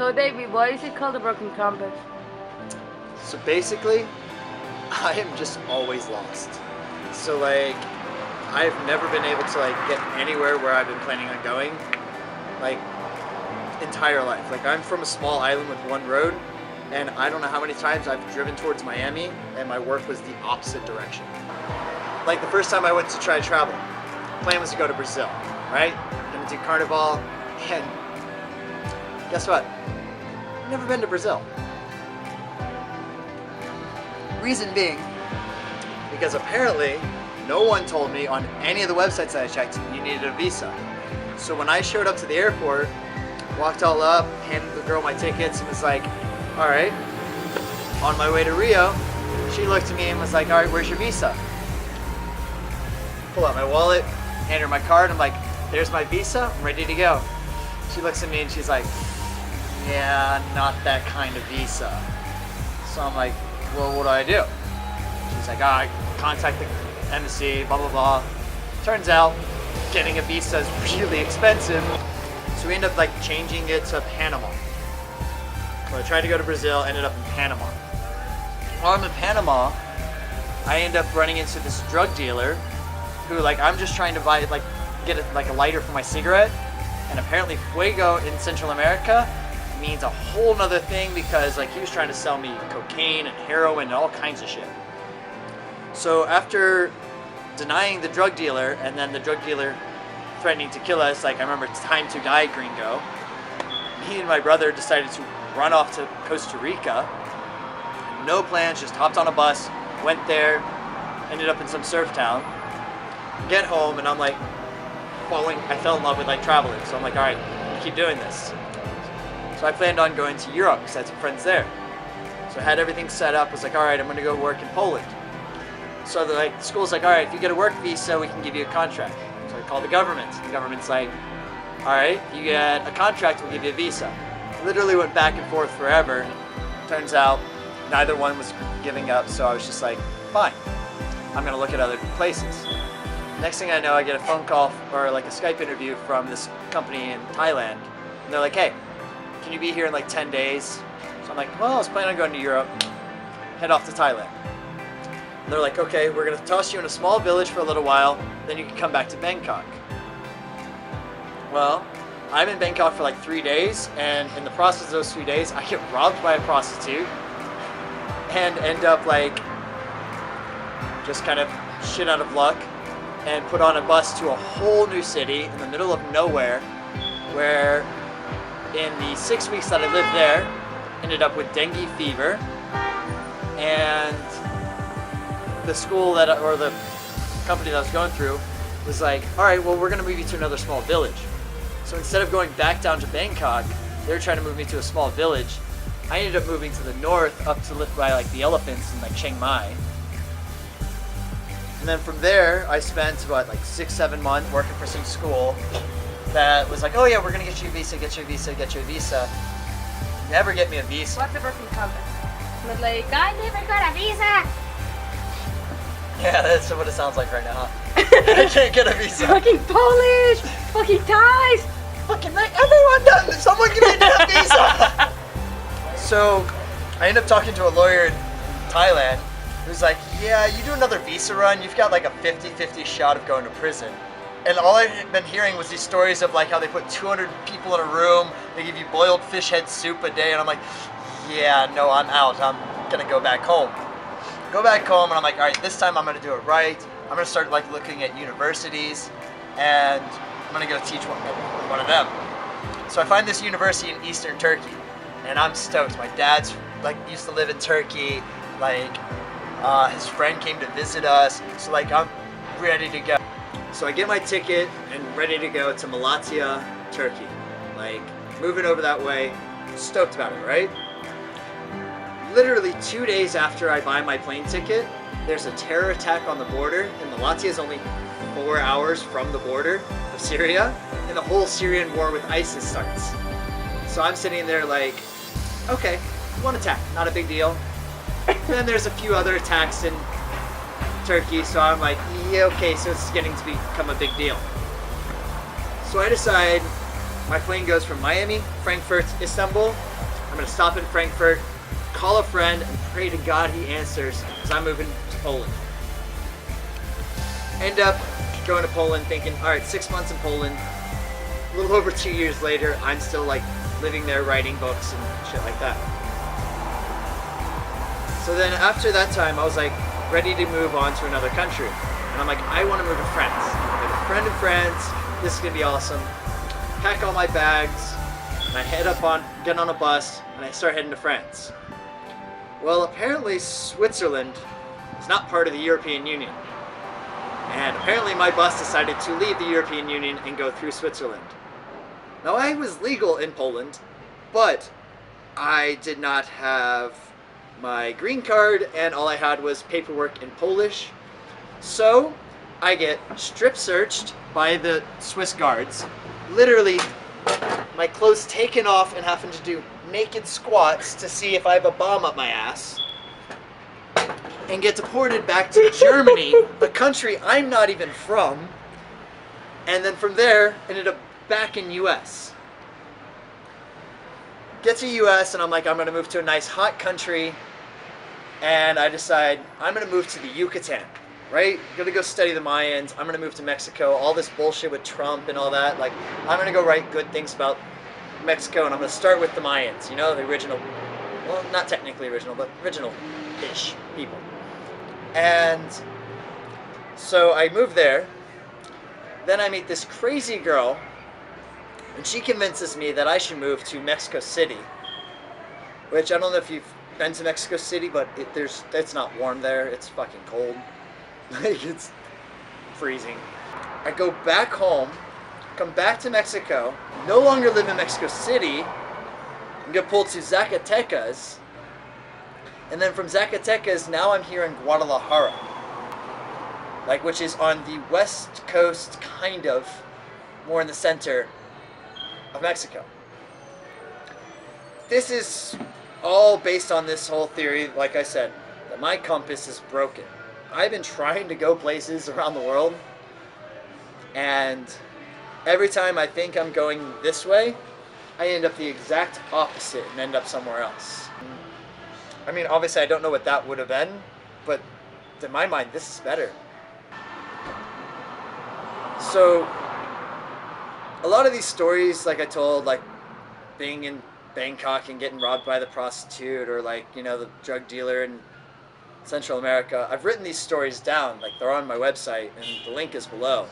So David, why is it called the broken compass? So basically, I am just always lost. So like, I've never been able to like get anywhere where I've been planning on going, like entire life. Like I'm from a small island with one road, and I don't know how many times I've driven towards Miami and my work was the opposite direction. Like the first time I went to try to travel, plan was to go to Brazil, right? Gonna do Carnival, and guess what? Never been to Brazil. Reason being, because apparently no one told me on any of the websites that I checked you needed a visa. So when I showed up to the airport, walked all up, handed the girl my tickets, and was like, all right, on my way to Rio, she looked at me and was like, all right, where's your visa? Pull out my wallet, hand her my card, I'm like, there's my visa, I'm ready to go. She looks at me and she's like, yeah, not that kind of visa. So I'm like, well, what do I do? She's like, I contact the embassy, blah, blah, blah. Turns out getting a visa is really expensive. So we ended up like changing it to Panama. So I tried to go to Brazil, ended up in Panama. While I'm in Panama, I end up running into this drug dealer who like, I'm just trying to buy like, get a lighter for my cigarette. And apparently fuego in Central America means a whole nother thing because like he was trying to sell me cocaine and heroin and all kinds of shit. So after denying the drug dealer and then the drug dealer threatening to kill us, like I remember time to die gringo, me and my brother decided to run off to Costa Rica. No plans, just hopped on a bus, went there, ended up in some surf town, get home and I'm like I fell in love with like traveling. So I'm like, all right, I'm gonna keep doing this. So I planned on going to Europe because I had some friends there. So I had everything set up, was like, all right, I'm gonna go work in Poland. So the school's like, all right, if you get a work visa, we can give you a contract. So I called the government. The government's like, all right, if you get a contract, we'll give you a visa. Literally went back and forth forever. Turns out neither one was giving up, so I was just like, fine, I'm gonna look at other places. Next thing I know, I get a phone call or like a Skype interview from this company in Thailand. And they're like, hey, can you be here in like 10 days? So I'm like, well, I was planning on going to Europe, head off to Thailand. And they're like, okay, we're gonna toss you in a small village for a little while, then you can come back to Bangkok. Well, I'm in Bangkok for like 3 days, and in the process of those 3 days, I get robbed by a prostitute and end up like just kind of shit out of luck and put on a bus to a whole new city in the middle of nowhere, where in the 6 weeks that I lived there, ended up with dengue fever, and the school or the company that I was going through was like, all right, well, we're gonna move you to another small village. So instead of going back down to Bangkok, they were trying to move me to a small village. I ended up moving to the north up to live by like the elephants in like Chiang Mai. And then from there, I spent what, like 6-7 months working for some school that was like, oh yeah, we're gonna get you a visa, get you a visa, get you a visa. Never get me a visa. What's the broken compass? But like, I never got a visa. Yeah, that's what it sounds like right now. I can't get a visa. Fucking Polish, fucking Thais. Fucking everyone does. Someone give me a visa. So I ended up talking to a lawyer in Thailand who's like, yeah, you do another visa run, you've got like a 50-50 shot of going to prison. And all I've been hearing was these stories of like how they put 200 people in a room, they give you boiled fish head soup a day, and I'm like, yeah, no, I'm out. I'm gonna go back home. Go back home, and I'm like, all right, this time I'm gonna do it right. I'm gonna start like looking at universities, and I'm gonna go teach one of them. So I find this university in Eastern Turkey, and I'm stoked. My dad's like used to live in Turkey, like his friend came to visit us, so like I'm ready to go. So I get my ticket and ready to go to Malatya, Turkey. Like moving over that way, stoked about it, right? Literally 2 days after I buy my plane ticket, there's a terror attack on the border, and Malatya is only 4 hours from the border of Syria, and the whole Syrian war with ISIS starts. So I'm sitting there like, okay, one attack, not a big deal. Then there's a few other attacks in Turkey, so I'm like, yeah, okay, so it's getting to become a big deal. So I decide, My plane goes from Miami, Frankfurt, Istanbul. I'm gonna stop in Frankfurt, call a friend, and pray to God he answers, because I'm moving to Poland. End up going to Poland thinking, all right, 6 months in Poland. A little over 2 years later, I'm still like living there, writing books and shit like that. So then after that time, I was like ready to move on to another country. And I'm like, I want to move to France. I have a friend in France. This is gonna be awesome. Pack all my bags, and I get on a bus, and I start heading to France. Well, apparently Switzerland is not part of the European Union. And apparently my bus decided to leave the European Union and go through Switzerland. Now I was legal in Poland, but I did not have my green card, and all I had was paperwork in Polish. So I get strip searched by the Swiss guards, literally my clothes taken off and having to do naked squats to see if I have a bomb up my ass, and get deported back to Germany, a country I'm not even from, and then from there ended up back in US. Get to US and I'm like, I'm gonna move to a nice hot country, and I decide I'm gonna move to the Yucatan, right? I'm gonna go study the Mayans, I'm gonna move to Mexico, all this bullshit with Trump and all that, like, I'm gonna go write good things about Mexico, and I'm gonna start with the Mayans, you know, the original, well, not technically original, but original-ish people. And so I moved there, then I meet this crazy girl, and she convinces me that I should move to Mexico City, which I don't know if you've been to Mexico City, but it's not warm there, it's fucking cold. Like, it's freezing. I go back home, come back to Mexico, no longer live in Mexico City, and get pulled to Zacatecas, and then from Zacatecas, now I'm here in Guadalajara, like, which is on the west coast, kind of, more in the center of Mexico. This is all based on this whole theory, like I said, that my compass is broken. I've been trying to go places around the world, and every time I think I'm going this way, I end up the exact opposite and end up somewhere else. I mean, obviously I don't know what that would have been, but in my mind, this is better. So, a lot of these stories, like I told, like being in Bangkok and getting robbed by the prostitute, or like, you know, the drug dealer in Central America, I've written these stories down, like they're on my website, and the link is below.